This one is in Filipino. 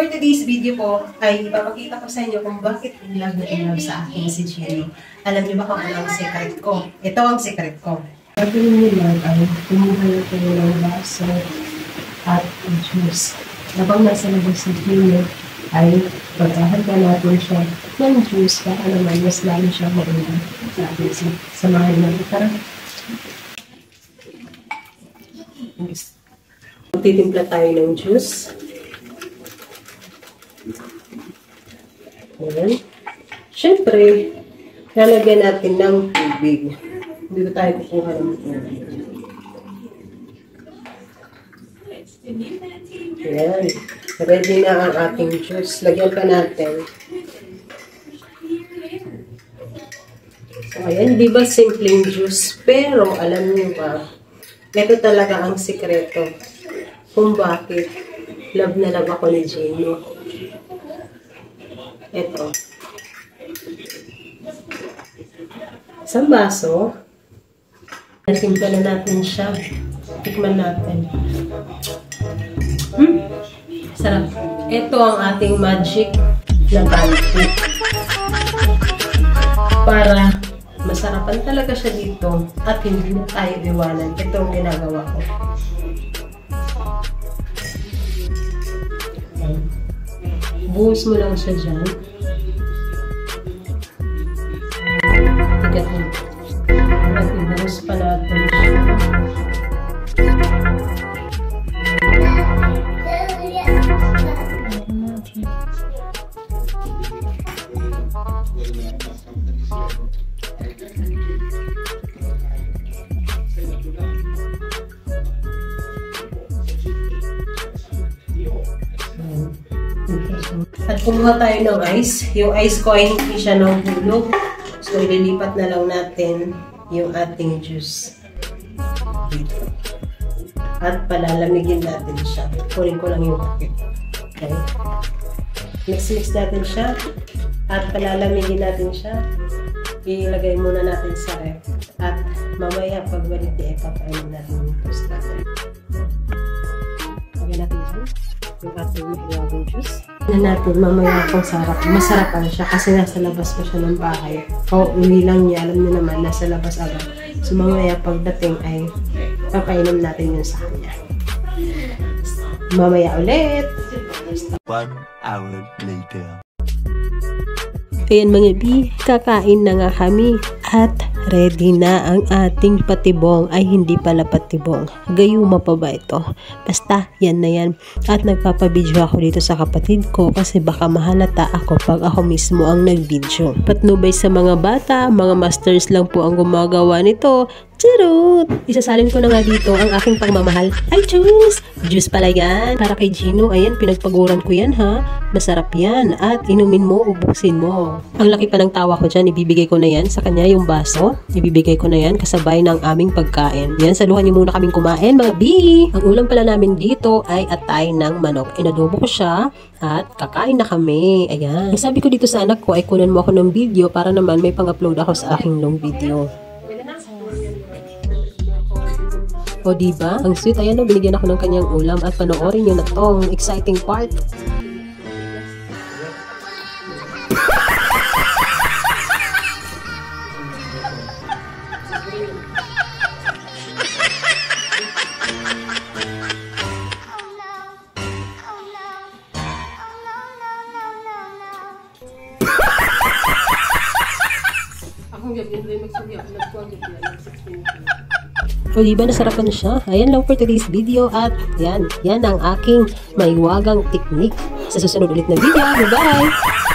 For today's video po, ay ipapakita ko sa inyo kung bakit in love sa akin si Gino. Alam niyo ba kung ano ang secret ko? Ito ang secret ko. Gagawin niyo lang ay kumuha na kayo ng baso at juice. Habang nasa labas si Gino, ay pagkahanda natin siya ng juice para naman mas lalo siya maunang sa atin. Samahan natin. Tara. Magtitimpla tayo ng juice. Ayan. Siyempre, lalagyan natin ng tubig. Dito tayo kukuha ng tubig. Ayan. Ready na ang ating juice. Lagyan pa natin. So, ayan. Di ba simpleng juice? Pero, alam niyo ba, ito talaga ang sikreto kung bakit love na love ako ni Gino. Ito. Isang baso. Natimpla na natin siya. Tikman natin. Sarap. Ito ang ating magic na pancake. Para masarapan talaga siya dito at hindi na tayo iwanan. Ito ang ginagawa ko. Buhos mo lang siya dyan. Tigat mo. At ibuhos pa natin siya. At kumuha tayo ng ice. Yung ice ko ay hindi siya nahulog. So, ililipat na lang natin yung ating juice dito. At palalamigin natin siya. Kunin ko lang yung bucket. Okay. Mix natin siya. At palalamigin natin siya. Ilagay muna natin sa ref. At mamaya pagbalik ipapainom natin yung juice natin. Lagyan natin siya. Yung ating mahiyabong juice. Na natin mamaya kung sarap. Masarapan siya kasi nasa labas pa siya ng bahay. O uwi lang niya. Alam niyo naman, nasa labas agad. So mamaya pagdating ay papainom natin yun sa kanya. Mamaya ulit. 1 hour later. Ayan mga bi, kakain na nga kami at ready na ang ating patibong. Ay hindi pala patibong, gayuma pa ba ito? Basta yan na yan. At nagpapabidyo ako dito sa kapatid ko kasi baka mahalata ako pag ako mismo ang nagbidyo. Patnubay sa mga bata, mga masters lang po ang gumagawa nito. Charot! Isasalin ko na nga dito ang aking pagmamahal. Ay, juice! Juice pala yan. Para kay Gino, ayan, pinagpaguran ko yan ha. Masarap yan. At inumin mo, ubusin mo. Ang laki pa ng tawa ko dyan, ibibigay ko na yan sa kanya yung baso. Ibibigay ko na yan kasabay ng aming pagkain. Yan, saluhan niyo muna kaming kumain, mga bi! Ang ulam pala namin dito ay atay ng manok. Inadobo ko siya at kakain na kami. Ayan. Sabi ko dito sa anak ko ay kunan mo ako ng video para naman may pang-upload ako sa aking long video. O diba? Ang sweet. Ayan o, binigyan ako ng kanyang ulam at panoorin nyo na tong exciting part. O diba nasarapan siya? Ayan lang for today's video at yan ang aking maiwagang technique. Sa susunod ulit na video. Bye-bye!